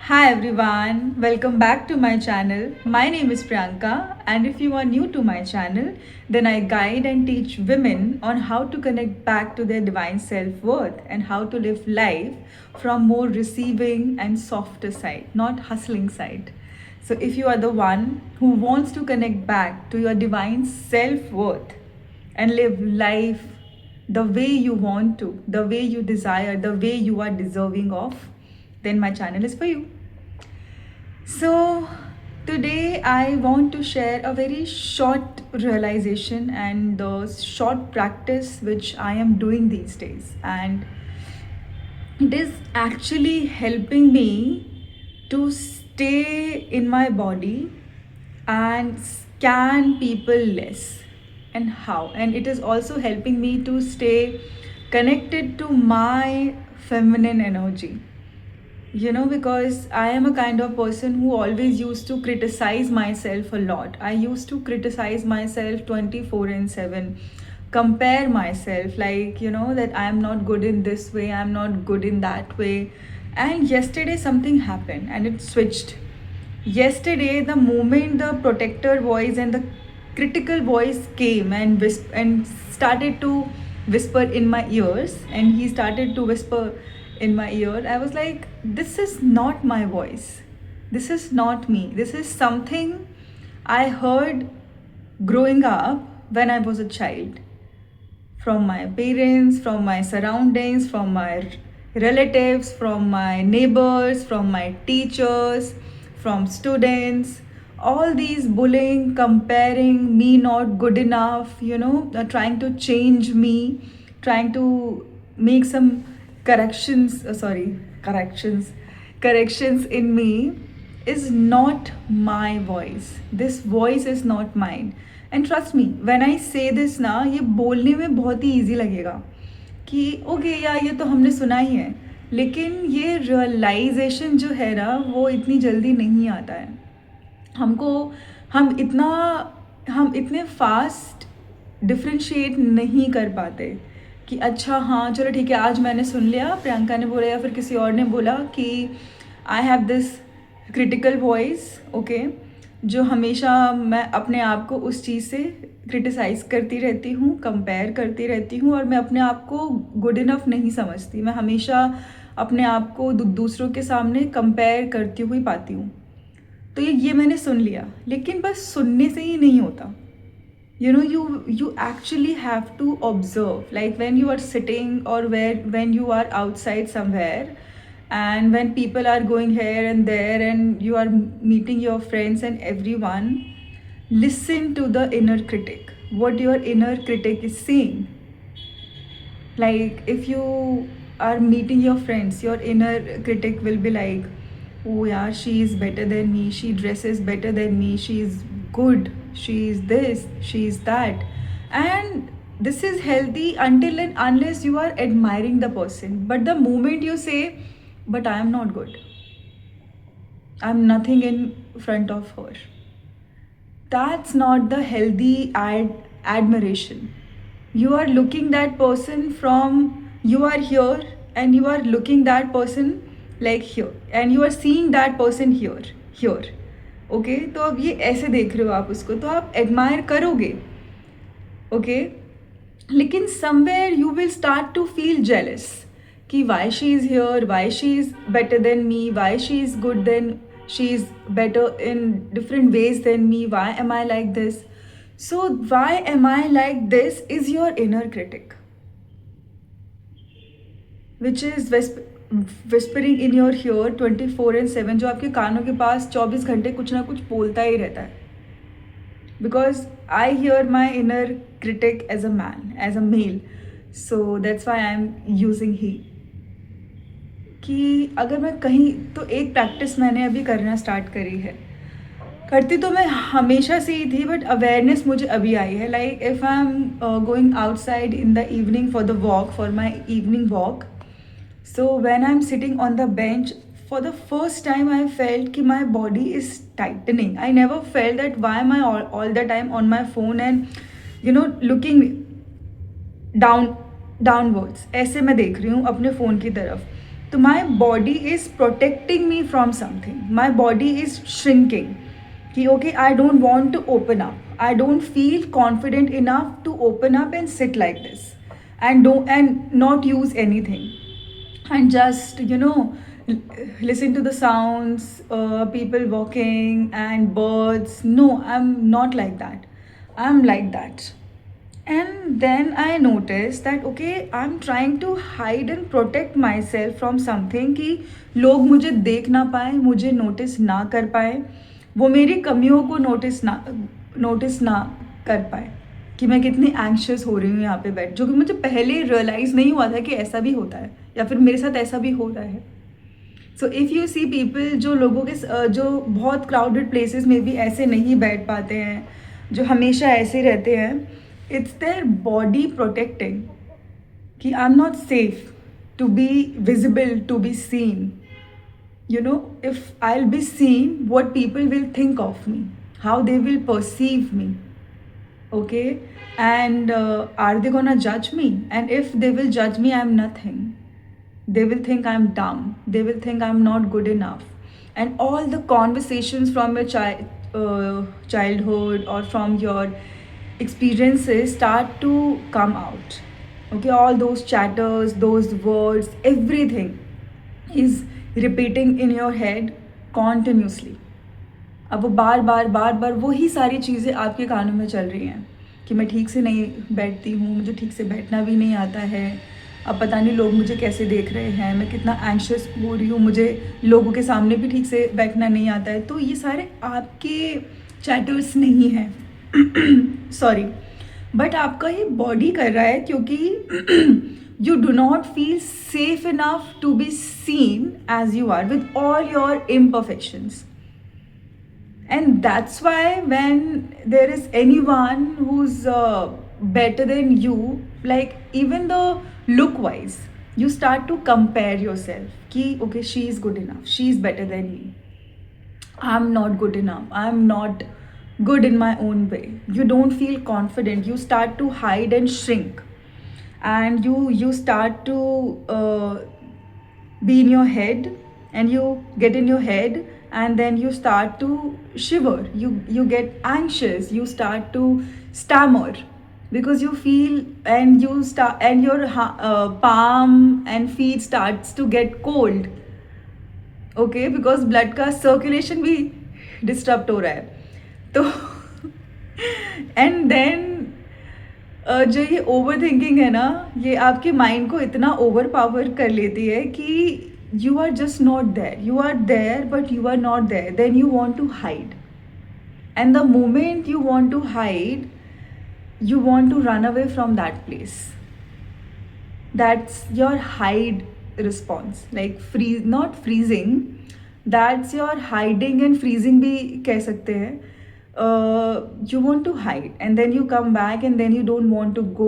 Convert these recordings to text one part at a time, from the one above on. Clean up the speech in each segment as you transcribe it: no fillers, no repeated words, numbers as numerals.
Hi everyone, welcome back to my channel. My name is Priyanka, and if you are new to my channel, then I guide and teach women on how to connect back to their divine self worth and how to live life from more receiving and softer side, not hustling side. So, if you are the one who wants to connect back to your divine self worth and live life the way you want to, the way you desire, the way you are deserving of, then my channel is for you. So, today I want to share a very short realization and the short practice which I am doing these days. And it is actually helping me to stay in my body and scan people less. And how? And it is also helping me to stay connected to my feminine energy, because I am a kind of person who always used to criticize myself a lot. I used to criticize myself 24 and 7, compare myself, like, that I am not good in this way, I am not good in that way. And yesterday something happened and it switched. Yesterday, the moment the protector voice and the critical voice came and and started to whisper in my ears, and he started to whisper in my ear, I was like, this is not my voice. This is not me. This is something I heard growing up when I was a child, from my parents, from my surroundings, from my relatives, from my neighbors, from my teachers, from students. All these bullying, comparing me not good enough, trying to change me, trying to make some corrections in me is not my voice. This voice is not mine. And trust me when I से this ना, ये बोलने में बहुत ही easy लगेगा कि okay यार ये तो हमने सुना ही है, लेकिन ये रियलाइजेशन जो है ना वो इतनी जल्दी नहीं आता है हमको। हम इतना हम इतने फास्ट डिफ्रेंशिएट नहीं कर पाते कि अच्छा हाँ चलो ठीक है, आज मैंने सुन लिया, प्रियंका ने बोला या फिर किसी और ने बोला कि I have this critical voice, okay, जो हमेशा मैं अपने आप को उस चीज़ से क्रिटिसाइज़ करती रहती हूँ, कंपेयर करती रहती हूँ, और मैं अपने आप को गुड इनफ नहीं समझती। मैं हमेशा अपने आप को दूसरों के सामने कंपेयर करती हुई पाती हूँ। तो ये मैंने सुन लिया, लेकिन बस सुनने से ही नहीं होता। You actually have to observe, like when you are sitting or when you are outside somewhere, and when people are going here and there and you are meeting your friends and everyone, listen to the inner critic, what your inner critic is saying. Like if you are meeting your friends, your inner critic will be like, oh yeah, she is better than me, she dresses better than me, she is good, she is this, she is that. And this is healthy until and unless you are admiring the person. But the moment you say, but I am not good, I'm nothing in front of her, that's not the healthy admiration. You are looking that person from, you are here and you are looking that person like here, and you are seeing that person here, okay तो अब ये ऐसे देख रहे हो आप उसको, तो आप एडमायर करोगे, ओके, लेकिन somewhere you will start to feel jealous कि why she is here, why she is better than me, why she is good then, she is better in different ways than me, why am I like this? So why am I like this is your inner critic, which is whispering in your ear 24/7, जो आपके कानों के पास 24 घंटे कुछ ना कुछ बोलता ही रहता है. Because I hear my inner critic as a man, as a male, so that's why I'm using he. कि अगर मैं कहीं, तो एक प्रैक्टिस मैंने अभी करना स्टार्ट करी है, करती तो मैं हमेशा से ही थी, बट अवेयरनेस मुझे अभी आई है. Like if I am going outside in the evening for the walk, for my evening walk, so when I am sitting on the bench, for the first time I felt कि my body is tightening. I never felt that why am I all the time on my phone and looking downwards, ऐसे मैं देख रही हूँ अपने phone की तरफ. तो my body is protecting me from something, my body is shrinking कि okay I don't want to open up, I don't feel confident enough to open up and sit like this and not use anything and just listen to the sounds, people walking and birds. No, I'm not like that. I'm like that. And then I noticed that okay, I'm trying to hide and protect myself from something कि लोग मुझे देख ना पाए, मुझे notice ना कर पाए, वो मेरी कमियों को नोटिस ना कर पाए कि मैं कितनी एंग्शियस हो रही हूँ यहाँ पे बैठ, जो कि मुझे पहले रियलाइज़ नहीं हुआ था कि ऐसा भी होता है या फिर मेरे साथ ऐसा भी हो रहा है. So if you see people जो लोगों के जो बहुत क्राउडेड प्लेसेस में भी ऐसे नहीं बैठ पाते हैं, जो हमेशा ऐसे रहते हैं, इट्स देयर बॉडी प्रोटेक्टिंग कि I am not safe to be visible, to be seen. If I'll be seen, what people will think of me, how they will perceive me, okay? And are they gonna judge me? And if they will judge me, I'm nothing. They will think I'm dumb, they will think I'm not good enough, and all the conversations from your childhood or from your experiences start to come out, okay? All those chatters, those words, everything is repeating in your head continuously. अब वो बार बार वही सारी चीज़ें आपके कानों में चल रही हैं कि मैं ठीक से नहीं बैठती हूँ, मुझे ठीक से बैठना भी नहीं आता है, अब पता नहीं लोग मुझे कैसे देख रहे हैं, मैं कितना एंग्शियस हो रही हूँ, मुझे लोगों के सामने भी ठीक से बैठना नहीं आता है. तो ये सारे आपके चैटर्स नहीं हैं सॉरी, बट आपका ये बॉडी कर रहा है क्योंकि you do not feel safe enough to be seen as you are with all your imperfections. And that's why when there is anyone who's better than you, like even the look wise, you start to compare yourself ki okay, she is good enough, she is better than me, I'm not good enough, I'm not good in my own way. You don't feel confident, you start to hide and shrink, and you start to be in your head, and you get in your head, and then you start to shiver, you get anxious, you start to stammer because you feel, and you start, and your palm and feet starts to get cold, okay? because blood का circulation भी disrupt हो रहा है. तो and then जो ये over thinking है ना, ये आपके माइंड को इतना ओवर पावर कर लेती है कि you are just not there, you are there but you are not there, then you want to hide, and the moment you want to hide, you want to run away from that place. That's your hide response, like not freezing, that's your hiding and freezing भी कह सकते हैं. You want to hide, and then you come back, and then you don't want to go,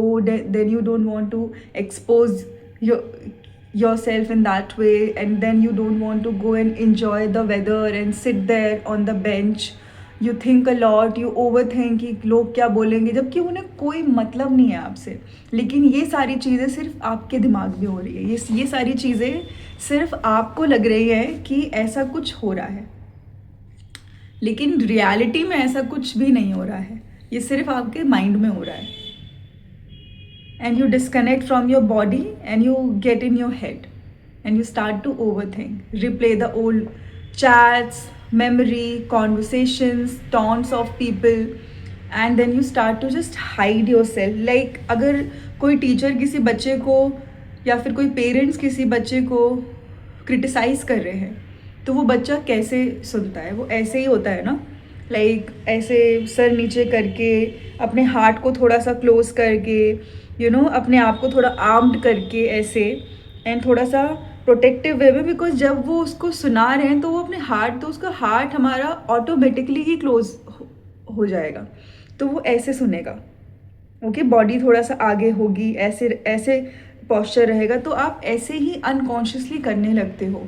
then you don't want to expose yourself in that way, and then you don't want to go and enjoy the weather and sit there on the bench. You think a lot, you overthink कि लोग क्या बोलेंगे, जबकि उन्हें कोई मतलब नहीं है आपसे. लेकिन ये सारी चीज़ें सिर्फ आपके दिमाग में हो रही है, ये सारी चीज़ें सिर्फ आपको लग रही है कि ऐसा कुछ हो रहा है, लेकिन रियलिटी में ऐसा कुछ भी नहीं हो रहा है, ये सिर्फ आपके माइंड में हो रहा है. And you disconnect from your body, and you get in your head, and you start to overthink, replay the old chats, memory, conversations, taunts of people, and then you start to just hide yourself. Like अगर कोई teacher किसी बच्चे को या फिर कोई parents किसी बच्चे को क्रिटिसाइज़ कर रहे हैं, तो वो बच्चा कैसे सुनता है, वो ऐसे ही होता है ना, लाइक ऐसे सर नीचे करके, अपने हार्ट को थोड़ा सा क्लोज करके, अपने आप को थोड़ा आर्म्ड करके ऐसे, एंड थोड़ा सा प्रोटेक्टिव वे में, बिकॉज जब वो उसको सुना रहे हैं तो वो अपने हार्ट, तो उसका हार्ट हमारा ऑटोमेटिकली ही क्लोज हो जाएगा, तो वो ऐसे सुनेगा, ओके? बॉडी थोड़ा सा आगे होगी, ऐसे ऐसे पॉस्चर रहेगा, तो आप ऐसे ही अनकॉन्शियसली करने लगते हो.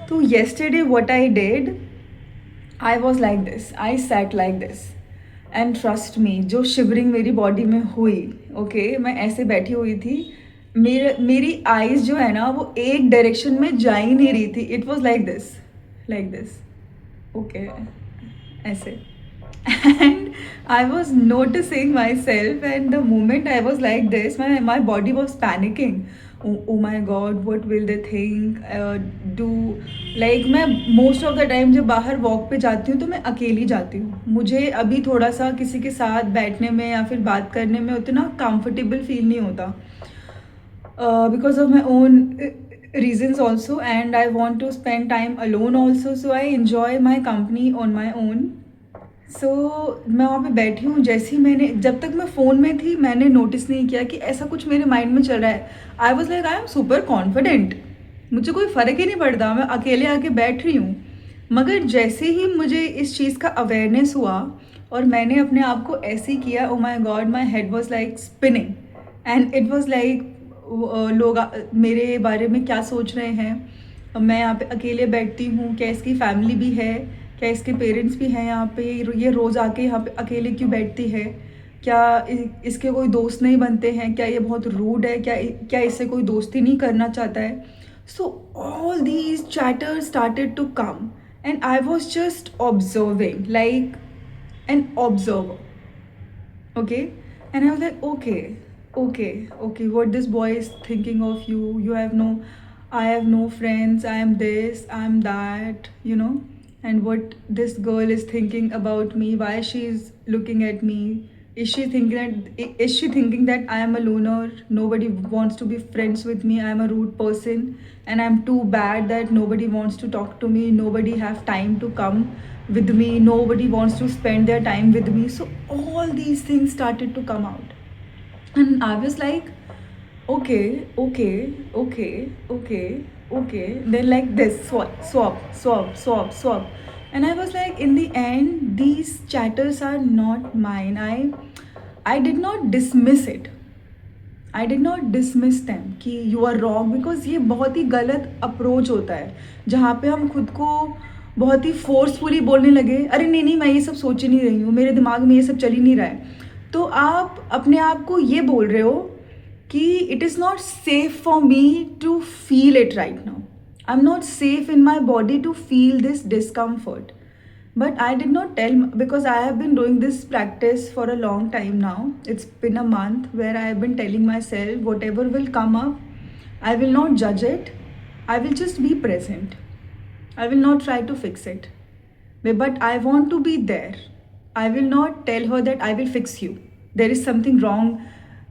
तो yesterday what I did, I was like this, I sat like this, and trust me, जो शिवरिंग मेरी बॉडी में हुई, ओके, मैं ऐसे बैठी हुई थी, मेरी आईज जो है ना वो एक डायरेक्शन में जा ही नहीं रही थी. It was like this. Okay, ऐसे. And I was noticing myself, and the moment I was like this, my body was panicking. Oh my god, what will they think? Do like मैं most of the time जब बाहर walk पे जाती हूँ तो मैं अकेली जाती हूँ. मुझे अभी थोड़ा सा किसी के साथ बैठने में या फिर बात करने में उतना कंफर्टेबल फील नहीं होता, because of my own reasons also, and I want to spend time alone also, so I enjoy my company on my own. सो मैं वहाँ पे बैठी हूँ. जैसे ही मैंने, जब तक मैं फ़ोन में थी मैंने नोटिस नहीं किया कि ऐसा कुछ मेरे माइंड में चल रहा है. I was like I am super confident, मुझे कोई फ़र्क ही नहीं पड़ता, मैं अकेले आके बैठ रही हूँ. मगर जैसे ही मुझे इस चीज़ का अवेयरनेस हुआ और मैंने अपने आप को ऐसे ही किया, oh my God, my head was like spinning. And it was like लोग मेरे बारे में क्या सोच रहे हैं. मैं यहाँ पे अकेले बैठती हूँ, क्या इसकी फैमिली भी है, क्या इसके पेरेंट्स भी हैं यहाँ पे, ये रोज़ आके यहाँ पे अकेले क्यों बैठती है, क्या इसके कोई दोस्त नहीं बनते हैं, क्या ये बहुत रूड है, क्या क्या इससे कोई दोस्ती नहीं करना चाहता है. So all these chatter started to come and I was just observing like an observer. Okay, and I was like, okay, what this boy is thinking of you. You have no, I have no friends, I am this, I am that, and what this girl is thinking about me, why she is looking at me. Is she thinking that I am a loner, nobody wants to be friends with me, I am a rude person, and I'm too bad that nobody wants to talk to me, nobody have time to come with me, nobody wants to spend their time with me. So all these things started to come out, and I was like, okay. Then like this, swap. And I was like, in the end, these chatters are not mine. I did not dismiss it. I did not dismiss them कि you are wrong, because ये बहुत ही गलत approach होता है जहाँ पे हम खुद को बहुत ही फोर्सफुली बोलने लगे, अरे नहीं नहीं मैं ये सब सोच ही नहीं रही हूँ, मेरे दिमाग में ये सब चल ही नहीं रहा है. तो आप अपने आप को ये बोल रहे हो कि it is not safe for me to feel it right now, I am not safe in my body to feel this discomfort. But I did not tell, because I have been doing this practice for a long time now. It's been a month where I have been telling myself whatever will come up, I will not judge it. I will just be present. I will not try to fix it. But I want to be there. I will not tell her that I will fix you. There is something wrong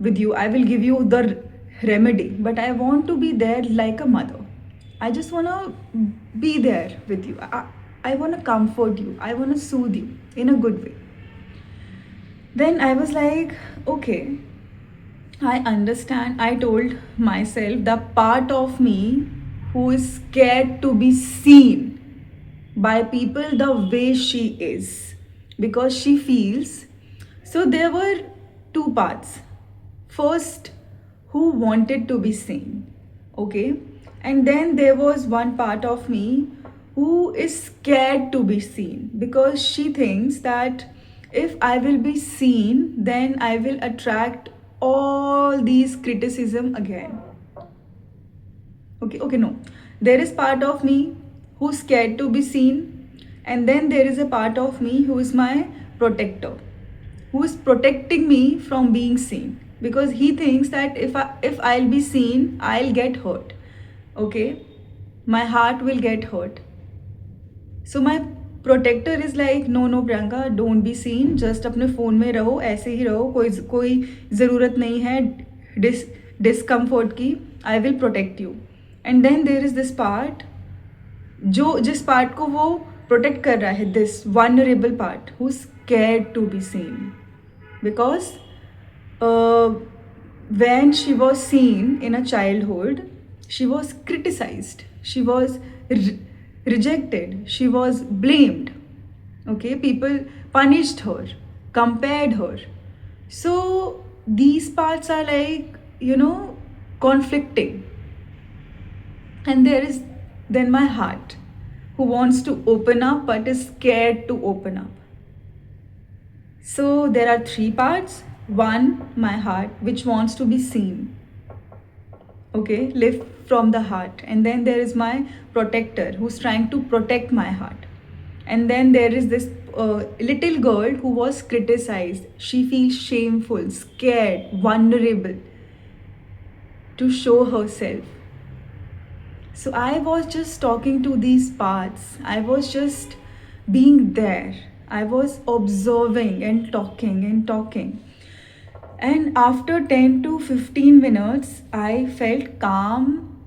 with you. I will give you the remedy. But I want to be there like a mother. I just want to be there with you. I want to comfort you. I want to soothe you in a good way. Then I was like, okay, I understand. I told myself the part of me who is scared to be seen by people the way she is, because she feels. So there were two parts. First, who wanted to be seen, okay? And then there was one part of me who is scared to be seen, because she thinks that if I will be seen, then I will attract all these criticism again. Okay, no. There is part of me who's scared to be seen, and then there is a part of me who is my protector, who is protecting me from being seen, because he thinks that if I'll be seen, I'll get hurt. Okay, my heart will get hurt. So my protector is like, no Priyanka, don't be seen, just अपने phone में रहो, ऐसे ही रहो, कोई ज़रूरत नहीं है discomfort की, I will protect you. And then there is this part, जिस पार्ट को वो प्रोटेक्ट कर रहा है, this vulnerable part who's scared to be seen, because when she was seen in a childhood, she was criticized, she was rejected, she was blamed. Okay, people punished her, compared her. So these parts are like, conflicting. And there is then my heart, who wants to open up but is scared to open up. So there are three parts. One, my heart, which wants to be seen. Okay, live from the heart. And then there is my protector who's trying to protect my heart. And then there is this little girl who was criticized. She feels shameful, scared, vulnerable to show herself. So I was just talking to these parts. I was just being there. I was observing and talking and talking. And after 10 to 15 minutes, I felt calm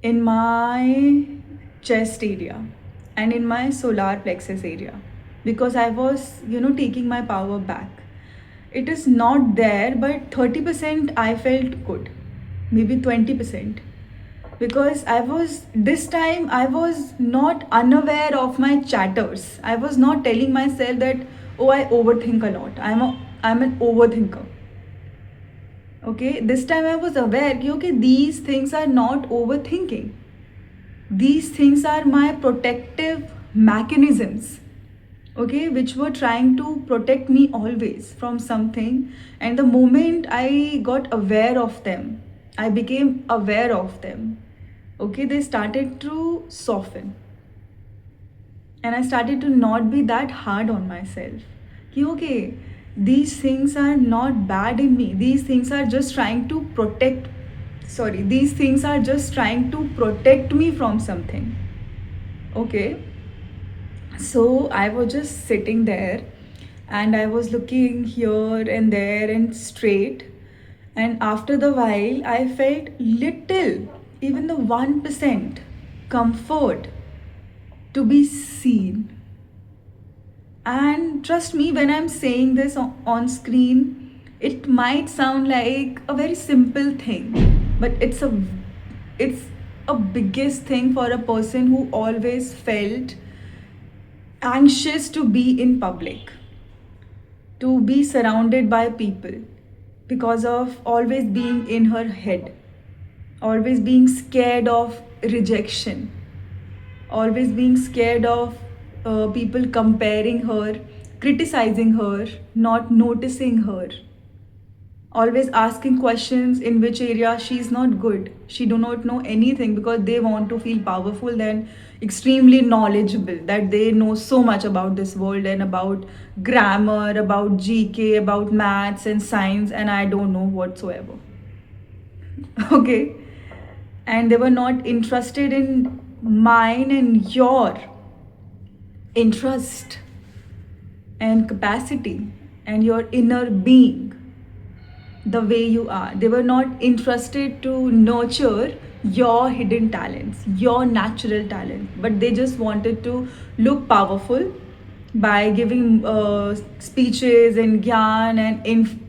in my chest area and in my solar plexus area because I was, taking my power back. It is not there, but 30% I felt good, maybe 20%. Because this time I was not unaware of my chatters. I was not telling myself that, oh, I overthink a lot. I'm an overthinker. Okay, this time I was aware कि okay, these things are not overthinking. These things are my protective mechanisms, okay, which were trying to protect me always from something. And the moment I got aware of them, I became aware of them. Okay, they started to soften. And I started to not be that hard on myself. Ki, okay, these things are not bad in me. These things are just trying to these things are just trying to protect me from something. Okay. So I was just sitting there and I was looking here and there and straight. And after the while, I felt little, even the 1% comfort to be seen. And trust me, when I'm saying this on screen, it might sound like a very simple thing, but it's a biggest thing for a person who always felt anxious to be in public, to be surrounded by people because of always being in her head, always being scared of rejection, always being scared of people comparing her, criticizing her, not noticing her, always asking questions in which area she is not good. She do not know anything because they want to feel powerful and extremely knowledgeable, that they know so much about this world and about grammar, about GK, about maths and science, and I don't know whatsoever. Okay, and they were not interested in mine and your interest and capacity and your inner being, the way you are. They were not interested to nurture your hidden talents, your natural talent, but they just wanted to look powerful by giving speeches and gyan and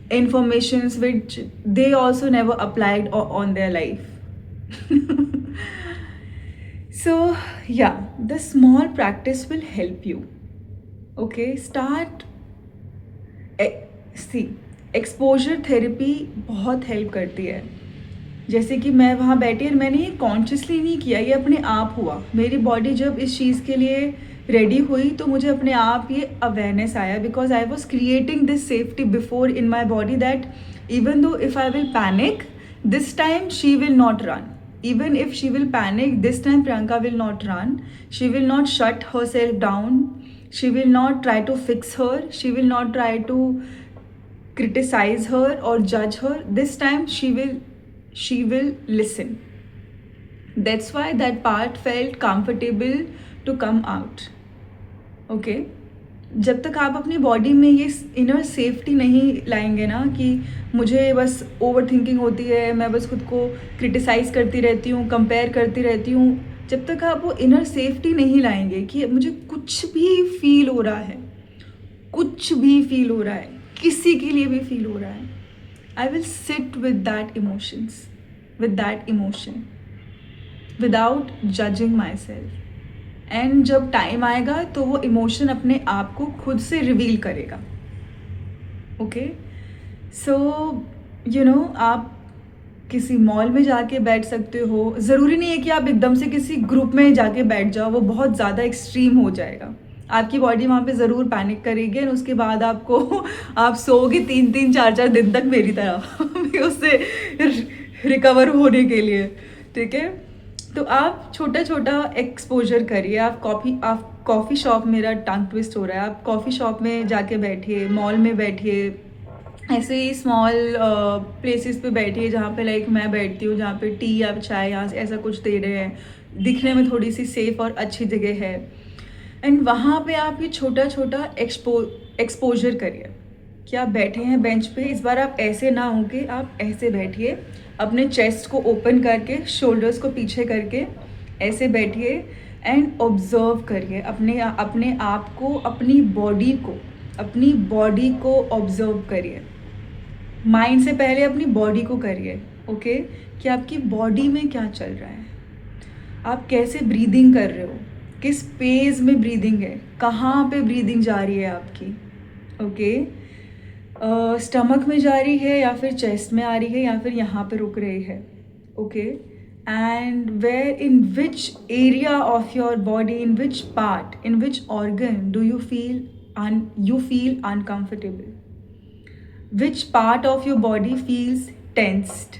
informations which they also never applied on their life. So, yeah, the small practice will help you. Okay, start. See exposure therapy बहुत help करती है. जैसे कि मैं वहाँ बैठी और मैंने ये कॉन्शियसली नहीं किया, ये अपने आप हुआ. मेरी बॉडी जब इस चीज़ के लिए रेडी हुई तो मुझे अपने आप ये अवेयरनेस आया, because I was creating this safety before in my body that even though if I will panic this time she will not run. Even if she will panic, this time Priyanka will not run. She will not shut herself down. She will not try to fix her. She will not try to criticize her or judge her. This time she will listen. That's why that part felt comfortable to come out. Okay? जब तक आप अपनी body में ये inner safety नहीं लाएंगे ना कि मुझे बस ओवर थिंकिंग होती है, मैं बस खुद को क्रिटिसाइज़ करती रहती हूँ, कंपेयर करती रहती हूँ, जब तक आप वो इनर सेफ्टी नहीं लाएंगे कि मुझे कुछ भी फील हो रहा है, कुछ भी फील हो रहा है, किसी के लिए भी फील हो रहा है, I will sit with that emotions, with that emotion without judging my self. And जब टाइम आएगा तो वो इमोशन अपने आप को खुद से रिवील करेगा. ओके, सो आप किसी मॉल में जाके बैठ सकते हो. ज़रूरी नहीं है कि आप एकदम से किसी ग्रुप में जाके बैठ जाओ, वो बहुत ज़्यादा एक्सट्रीम हो जाएगा. आपकी बॉडी वहाँ पे ज़रूर पैनिक करेगी और उसके बाद आप सोओगे 3-3, 4-4 दिन तक मेरी तरह. उससे रिकवर होने के लिए, ठीक है। तो आप छोटा छोटा एक्सपोजर करिए। आप कॉफ़ी शॉप, मेरा टंग ट्विस्ट हो रहा है, आप कॉफ़ी शॉप में जाके बैठिए, मॉल में बैठिए, ऐसे ही स्मॉल प्लेसेस पे बैठिए जहाँ पे लाइक मैं बैठती हूँ, जहाँ पे टी या चाय यहाँ से ऐसा कुछ दे रहे हैं, दिखने में थोड़ी सी सेफ और अच्छी जगह है। एंड वहाँ पे आप ये छोटा छोटा एक्सपोजर करिए कि आप बैठे हैं बेंच पे। इस बार आप ऐसे ना हो कि आप ऐसे बैठिए, अपने चेस्ट को ओपन करके, शोल्डर्स को पीछे करके ऐसे बैठिए एंड ऑब्जर्व करिए अपने अपने आप को, अपनी बॉडी को ऑब्जर्व करिए। माइंड से पहले अपनी बॉडी को करिए, ओके, कि आपकी बॉडी में क्या चल रहा है, आप कैसे ब्रीदिंग कर रहे हो, किस पेज में ब्रीदिंग है, कहाँ पे ब्रीदिंग जा रही है आपकी, ओके। स्टमक में जा रही है या फिर चेस्ट में आ रही है या फिर यहाँ पे रुक रही है, okay. And where, in which area of your body, in which part, in which organ do you feel uncomfortable, which part of your body feels tensed,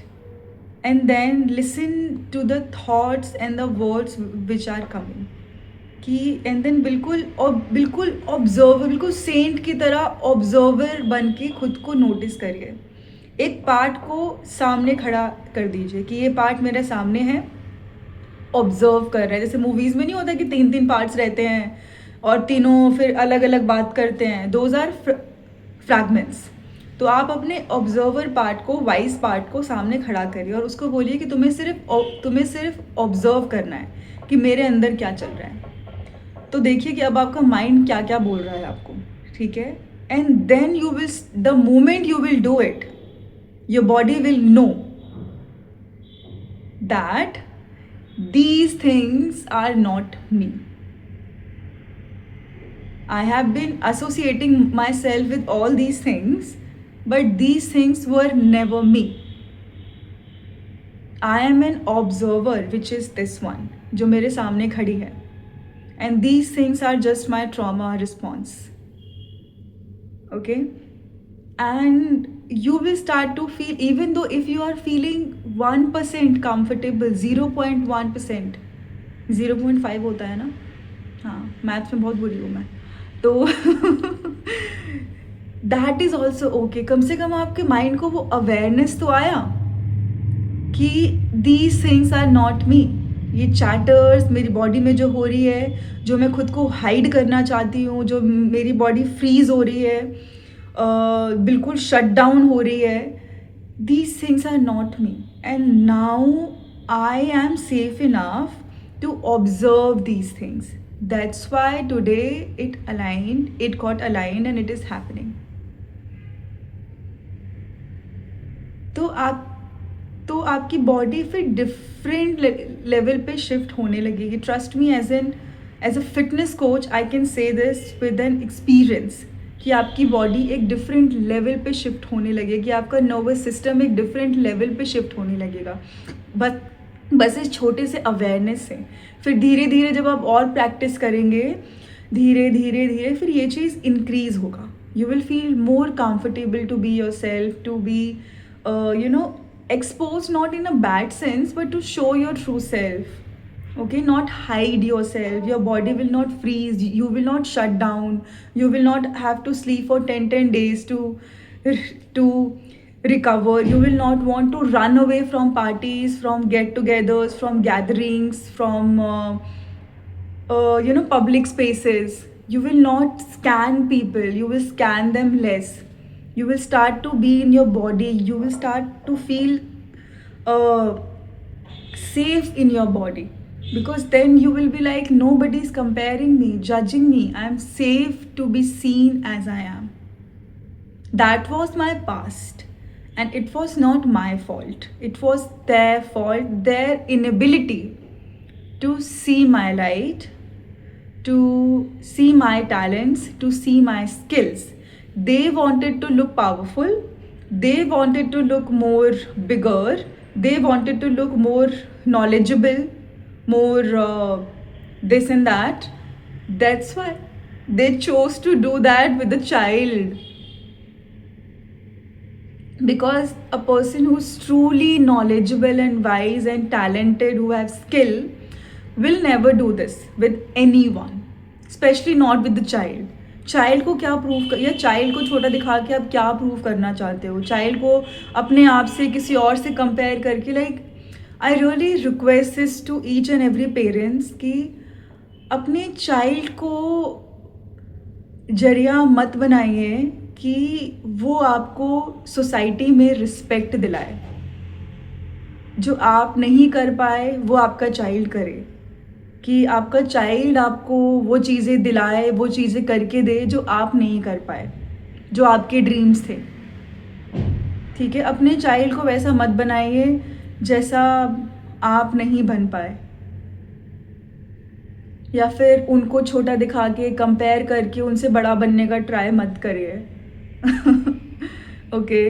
and then listen to the thoughts and the words which are coming, कि and then बिल्कुल observer, बिल्कुल Saint की तरह observer बन के खुद को notice करिए। एक पार्ट को सामने खड़ा कर दीजिए कि ये पार्ट मेरे सामने है, ऑब्जर्व कर रहा है। जैसे मूवीज़ में नहीं होता कि 3 पार्ट्स रहते हैं और तीनों फिर अलग अलग बात करते हैं, दोज आर फ्रैगमेंट्स। तो आप अपने ऑब्जर्वर पार्ट को, वाइज पार्ट को सामने खड़ा करिए और उसको बोलिए कि तुम्हें सिर्फ ऑब्जर्व करना है कि मेरे अंदर क्या चल रहा है। तो देखिए कि अब आपका माइंड क्या क्या बोल रहा है आपको, ठीक है। And then you will, the moment you will do it, your body will know that these things are not me. I have been associating myself with all these things, but these things were never me. I am an observer, which is this one, जो मेरे सामने खड़ी है, and these things are just my trauma response, okay. And you will start to feel, even though if you are feeling 1% comfortable, 0.1%, 0.5 होता है ना, हाँ maths में बहुत बुरी हूँ मैं, तो दैट इज़ ऑल्सो ओके। कम से कम आपके माइंड को वो अवेयरनेस तो आया कि these things are not me. ये चैटर्स मेरी बॉडी में जो हो रही है, जो मैं खुद को हाइड करना चाहती हूँ, जो मेरी बॉडी फ्रीज हो रही है, बिल्कुल शट डाउन हो रही है, these things are not me. And now I am safe enough to observe these things. That's why today it got aligned and it is happening. तो आपकी बॉडी फिर डिफरेंट लेवल पे शिफ्ट होने लगेगी। Trust me, as a fitness coach I can say this with an experience कि आपकी body एक different level पे शिफ्ट होने लगेगी, आपका नर्वस सिस्टम एक डिफरेंट लेवल पे शिफ्ट होने लगेगा, बस इस छोटे से अवेयरनेस से। फिर धीरे धीरे जब आप और प्रैक्टिस करेंगे, धीरे धीरे धीरे फिर ये चीज़ इंक्रीज होगा। You will feel more comfortable to be yourself, to be exposed, not in a bad sense, but to show your true self, okay, not hide yourself. Your body will not freeze, you will not shut down, you will not have to sleep for 10 days to recover. You will not want to run away from parties, from get-togethers, from gatherings, from public spaces. You will not scan people, you will scan them less. You will start to be in your body, you will start to feel safe in your body, because then you will be like, nobody is comparing me, judging me, I am safe to be seen as I am. That was my past, and it was not my fault, it was their fault, their inability to see my light, to see my talents, to see my skills. They wanted to look powerful, they wanted to look more bigger, they wanted to look more knowledgeable, more this and that. That's why they chose to do that with the child. because a person who's truly knowledgeable and wise and talented, who have skill, will never do this with anyone, especially not with the child. Child को क्या prove कर, या child को छोटा दिखा के आप क्या प्रूव करना चाहते हो? चाइल्ड को अपने आप से किसी और से कंपेयर करके, like I really request this to each and every parents कि अपने चाइल्ड को जरिया मत बनाइए कि वो आपको सोसाइटी में रिस्पेक्ट दिलाए। जो आप नहीं कर पाए वो आपका चाइल्ड करे, कि आपका चाइल्ड आपको वो चीज़ें दिलाए, वो चीज़ें करके दे जो आप नहीं कर पाए, जो आपके ड्रीम्स थे। ठीक है, अपने चाइल्ड को वैसा मत बनाइए जैसा आप नहीं बन पाए, या फिर उनको छोटा दिखा के कंपेयर करके उनसे बड़ा बनने का ट्राई मत करिए। ओके,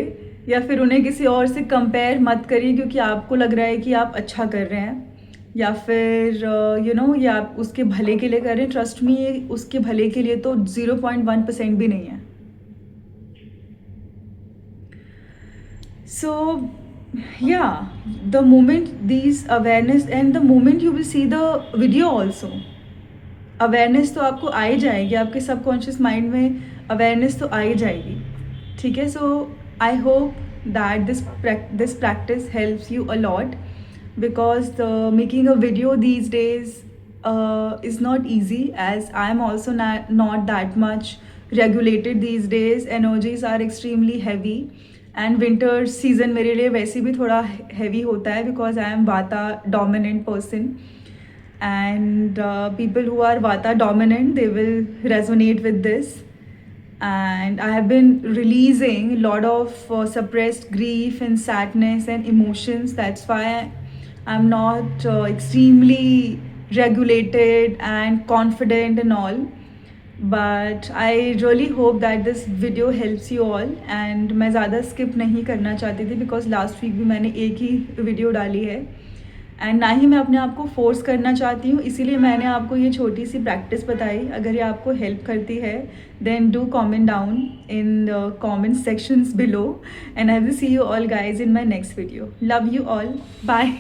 या फिर उन्हें किसी और से कंपेयर मत करिए क्योंकि आपको लग रहा है कि आप अच्छा कर रहे हैं, या फिर या आप उसके भले के लिए कर रहे हैं। ट्रस्ट मी, ये उसके भले के लिए तो 0.1% भी नहीं है। सो yeah, the moment these awareness, and the moment you will see the video also, awareness तो आपको आ ही जाएगी, आपके सबकॉन्शियस माइंड में अवेयरनेस तो आ ही जाएगी। ठीक है, so I hope that this practice helps you a lot, because making a video these days is not easy, as I am also not that much regulated these days. Energies are extremely heavy, and winter season मेरे लिए वैसे भी थोड़ा heavy होता है because I am Vata dominant person, and people who are Vata dominant, they will resonate with this. And I have been releasing a lot of suppressed grief and sadness and emotions. That's why I'm not extremely regulated and confident and all. But I really hope that this video helps you all. And मैं ज़्यादा skip नहीं करना चाहती थी because last week भी मैंने एक ही video डाली है, एंड ना ही मैं अपने आप को फोर्स करना चाहती हूँ, इसीलिए मैंने आपको ये छोटी सी प्रैक्टिस बताई। अगर ये आपको हेल्प करती है then do comment down in the comment sections below, and I will see you all guys in my next video. Love you all, bye.